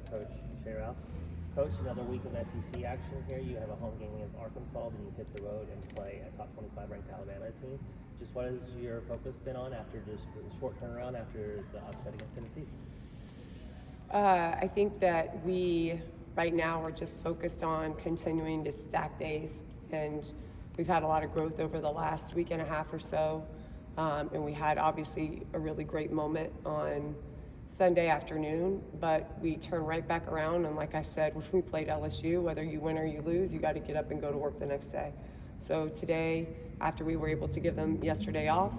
Coach Shea Ralph. Coach, another week of SEC action here. You have a home game against Arkansas, then you hit the road and play a top 25 ranked Alabama team. Just what has your focus been on after just the short turnaround after the upset against Tennessee? I think that right now, we're just focused on continuing to stack days, and we've had a lot of growth over the last week and a half or so, and we had obviously a really great moment on Sunday afternoon, but we turn right back around, and like I said, when we played LSU, whether you win or you lose, you got to get up and go to work the next day. So today, after we were able to give them yesterday off,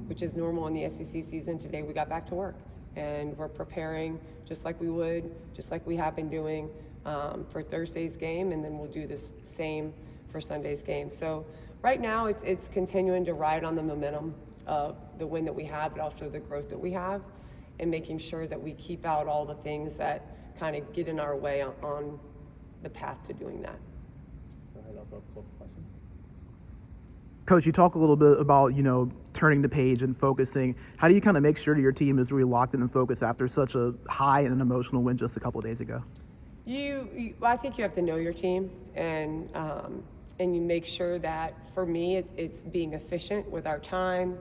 which is normal in the SEC season, today we got back to work, and we're preparing just like we have been doing for Thursday's game, and then we'll do this same for Sunday's game. So right now it's continuing to ride on the momentum of the win that we have, but also the growth that we have, and making sure that we keep out all the things that kind of get in our way on the path to doing that. Go ahead, I'll open up for questions. Coach, you talk a little bit about, turning the page and focusing. How do you kind of make sure that your team is really locked in and focused after such a high and an emotional win just a couple of days ago? I think you have to know your team, and you make sure that, for me, it's being efficient with our time,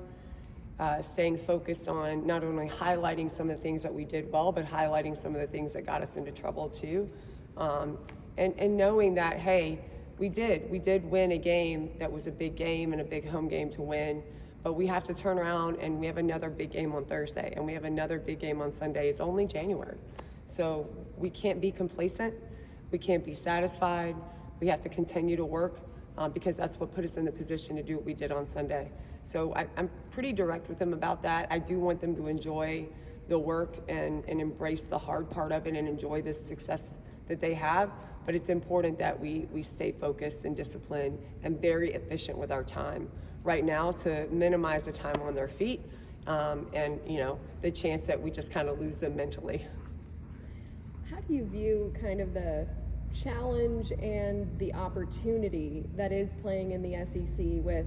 staying focused on not only highlighting some of the things that we did well, but highlighting some of the things that got us into trouble too, and knowing that, hey, we did win a game that was a big game and a big home game to win, but we have to turn around, and we have another big game on Thursday, and we have another big game on Sunday. It's only January. So we can't be complacent. We can't be satisfied. We have to continue to work because that's what put us in the position to do what we did on Sunday. So I'm pretty direct with them about that. I do want them to enjoy the work and embrace the hard part of it and enjoy this success that they have. But it's important that we stay focused and disciplined and very efficient with our time right now to minimize the time on their feet and the chance that we just kind of lose them mentally. How do you view kind of the challenge and the opportunity that is playing in the SEC with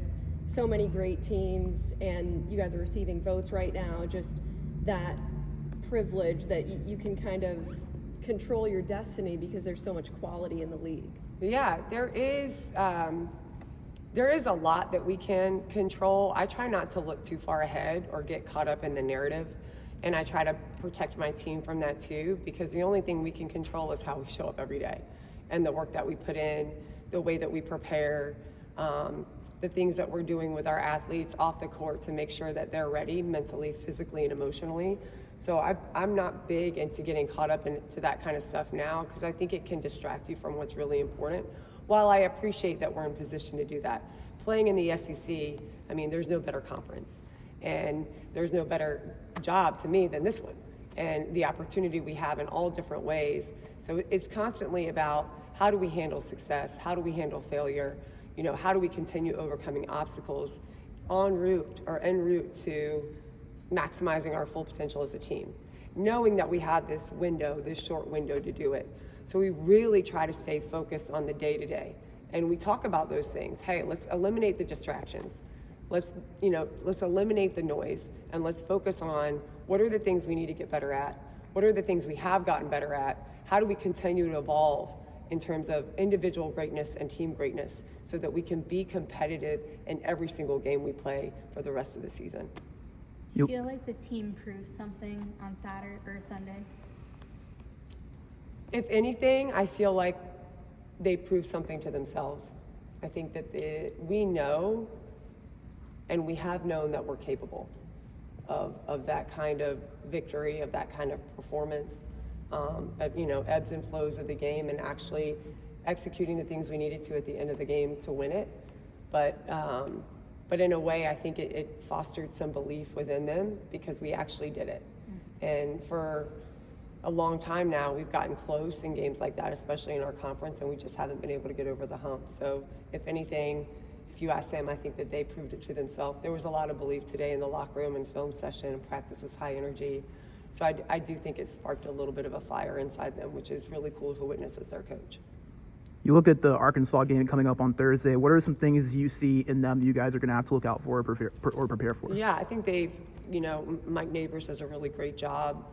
so many great teams, and you guys are receiving votes right now, just that privilege that you can kind of control your destiny because there's so much quality in the league? Yeah, there is a lot that we can control. I try not to look too far ahead or get caught up in the narrative. And I try to protect my team from that too, because the only thing we can control is how we show up every day and the work that we put in, the way that we prepare, the things that we're doing with our athletes off the court to make sure that they're ready mentally, physically, and emotionally. So I'm not big into getting caught up into that kind of stuff now, because I think it can distract you from what's really important. While I appreciate that we're in position to do that. Playing in the SEC, there's no better conference. And there's no better job to me than this one, and the opportunity we have in all different ways. So it's constantly about how do we handle success, how do we handle failure, how do we continue overcoming obstacles en route to maximizing our full potential as a team, knowing that we have this short window to do it. So we really try to stay focused on the day-to-day, and we talk about those things. Hey, let's eliminate the distractions. Let's eliminate the noise, and let's focus on what are the things we need to get better at, what are the things we have gotten better at, how do we continue to evolve in terms of individual greatness and team greatness so that we can be competitive in every single game we play for the rest of the season. Do you feel like the team proved something on Saturday or Sunday? If anything, I feel like they proved something to themselves. I think that we know and we have known that we're capable of that kind of victory, of that kind of performance, ebbs and flows of the game, and actually executing the things we needed to at the end of the game to win it. But in a way, I think it fostered some belief within them because we actually did it. And for a long time now, we've gotten close in games like that, especially in our conference, and we just haven't been able to get over the hump. So if anything, if you ask them, I think that they proved it to themselves. There was a lot of belief today in the locker room and film session, and practice was high energy. So I do think it sparked a little bit of a fire inside them, which is really cool to witness as their coach. You look at the Arkansas game coming up on Thursday. What are some things you see in them that you guys are going to have to look out for or prepare for? Yeah, I think Mike Neighbors does a really great job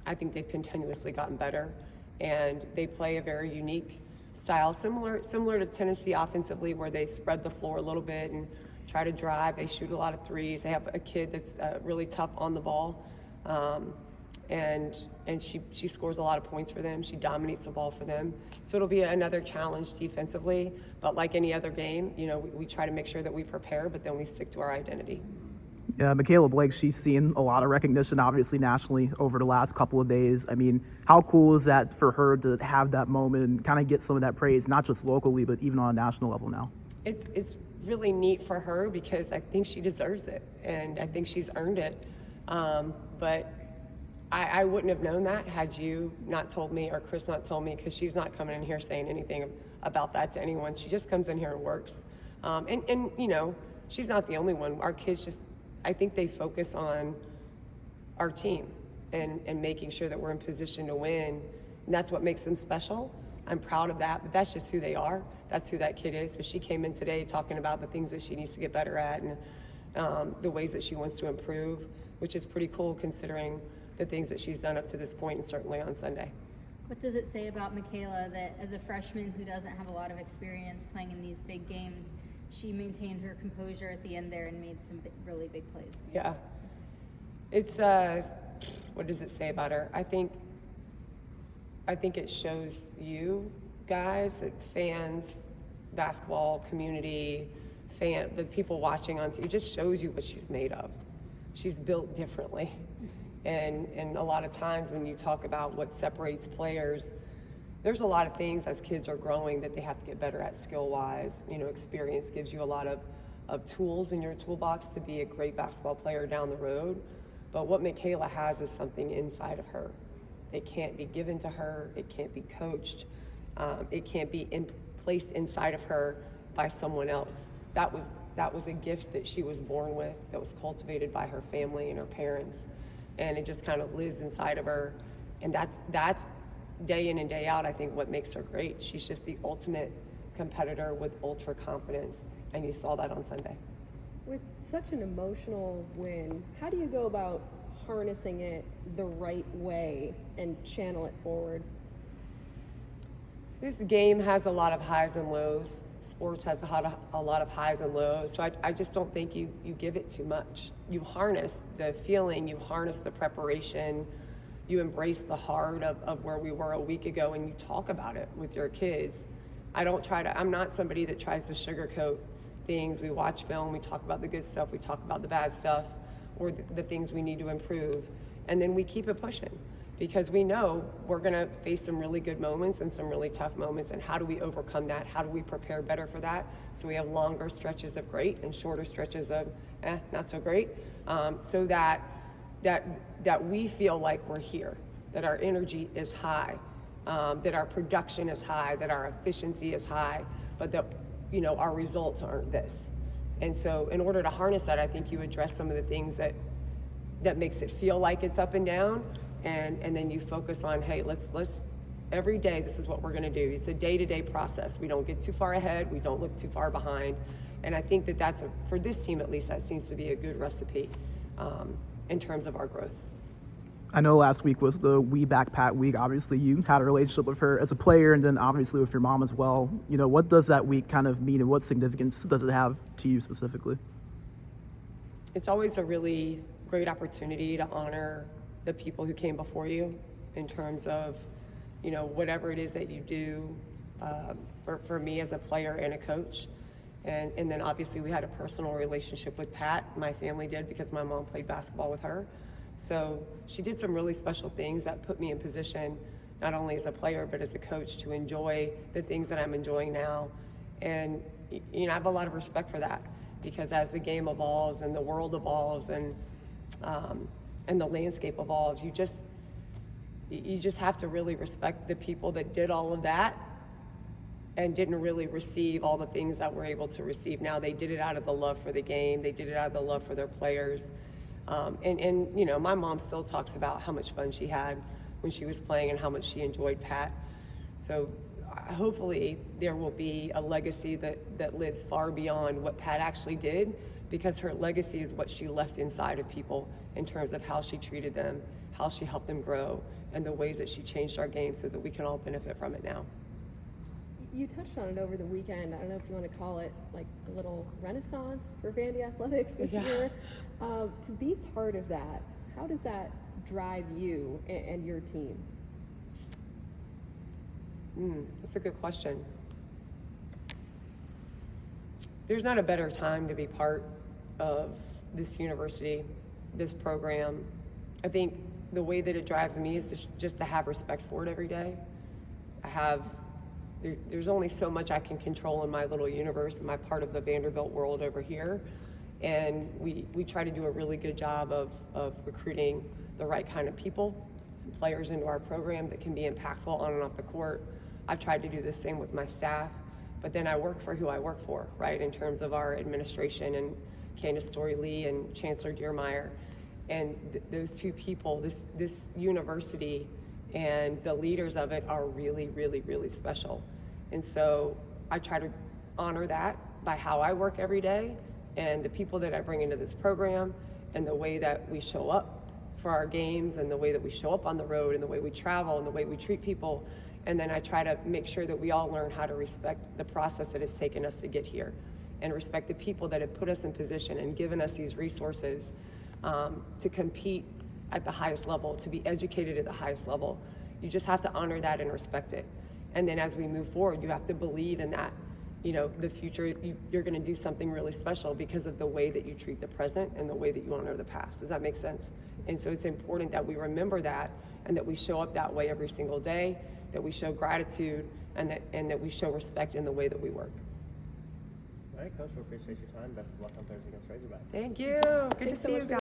I think they've continuously gotten better, and they play a very unique style, similar to Tennessee offensively, where they spread the floor a little bit and try to drive. They shoot a lot of threes. They have a kid that's really tough on the ball, and she scores a lot of points for them. She dominates the ball for them. So it'll be another challenge defensively. But like any other game, we try to make sure that we prepare, but then we stick to our identity. Yeah, Mikayla Blakes, she's seen a lot of recognition, obviously nationally, over the last couple of days. I mean, how cool is that for her to have that moment and kind of get some of that praise, not just locally, but even on a national level now? It's really neat for her because I think she deserves it, and I think she's earned it. But I wouldn't have known that had you not told me or Chris not told me, because she's not coming in here saying anything about that to anyone. She just comes in here and works. And she's not the only one. Our kids just, I think they focus on our team and making sure that we're in position to win. And that's what makes them special. I'm proud of that, but that's just who they are. That's who that kid is. So she came in today talking about the things that she needs to get better at and the ways that she wants to improve, which is pretty cool considering the things that she's done up to this point, and certainly on Sunday. What does it say about Mikayla that as a freshman who doesn't have a lot of experience playing in these big games, she maintained her composure at the end there and made some really big plays? Yeah. It's, what does it say about her? I think it shows you guys, fans, basketball community, the people watching on TV, it just shows you what she's made of. She's built differently. And a lot of times when you talk about what separates players, there's a lot of things as kids are growing that they have to get better at skill-wise. Experience gives you a lot of tools in your toolbox to be a great basketball player down the road. But what Mikayla has is something inside of her. It can't be given to her. It can't be coached. It can't be placed inside of her by someone else. That was a gift that she was born with, that was cultivated by her family and her parents. And it just kind of lives inside of her. And that's day in and day out, I think, what makes her great. She's just the ultimate competitor with ultra confidence. And you saw that on Sunday. With such an emotional win, how do you go about harnessing it the right way and channel it forward? This game has a lot of highs and lows. Sports has a lot of highs and lows. So I just don't think you give it too much. You harness the feeling, you harness the preparation, you embrace the heart of where we were a week ago, and you talk about it with your kids. I'm not somebody that tries to sugarcoat things. We watch film, we talk about the good stuff, we talk about the bad stuff, or the things we need to improve. And then we keep it pushing, because we know we're gonna face some really good moments and some really tough moments, and how do we overcome that? How do we prepare better for that? So we have longer stretches of great and shorter stretches of not so great, so that we feel like we're here, that our energy is high, that our production is high, that our efficiency is high, but that our results aren't this. And so in order to harness that, I think you address some of the things that makes it feel like it's up and down. And then you focus on, hey, let's every day, this is what we're gonna do. It's a day-to-day process. We don't get too far ahead, we don't look too far behind. And I think that's for this team at least, that seems to be a good recipe in terms of our growth. I know last week was the We Back Pat week. Obviously, you had a relationship with her as a player, and then obviously with your mom as well. What does that week kind of mean, and what significance does it have to you specifically? It's always a really great opportunity to honor the people who came before you in terms of, whatever it is that you do for me as a player and a coach. And then obviously we had a personal relationship with Pat. My family did, because my mom played basketball with her. So she did some really special things that put me in position, not only as a player, but as a coach, to enjoy the things that I'm enjoying now. And, I have a lot of respect for that, because as the game evolves and the world evolves and the landscape evolves, you just have to really respect the people that did all of that and didn't really receive all the things that we're able to receive now. They did it out of the love for the game. They did it out of the love for their players. My mom still talks about how much fun she had when she was playing and how much she enjoyed Pat. So hopefully there will be a legacy that lives far beyond what Pat actually did, because her legacy is what she left inside of people in terms of how she treated them, how she helped them grow, and the ways that she changed our game so that we can all benefit from it now. You touched on it over the weekend. I don't know if you want to call it like a little renaissance for Vandy athletics this year. To be part of that, how does that drive you and your team? That's a good question. There's not a better time to be part of this university, this program. I think the way that it drives me is just to have respect for it every day. There's only so much I can control in my little universe, in my part of the Vanderbilt world over here. And we try to do a really good job of recruiting the right kind of people and players into our program that can be impactful on and off the court. I've tried to do the same with my staff, but then I work for who I work for, right, in terms of our administration and Candace Story-Lee and Chancellor Diermeyer. And those two people, this university and the leaders of it are really, really, really special. And so I try to honor that by how I work every day and the people that I bring into this program and the way that we show up for our games and the way that we show up on the road and the way we travel and the way we treat people. And then I try to make sure that we all learn how to respect the process that has taken us to get here and respect the people that have put us in position and given us these resources to compete at the highest level, to be educated at the highest level. You just have to honor that and respect it. And then as we move forward, you have to believe in that. You know, the future, you're going to do something really special because of the way that you treat the present and the way that you honor the past. Does that make sense? And so it's important that we remember that and that we show up that way every single day, that we show gratitude, and that we show respect in the way that we work. All right, Coach, we appreciate your time. Best of luck on Thursday against Razorbacks. Thank you. Good to see you guys.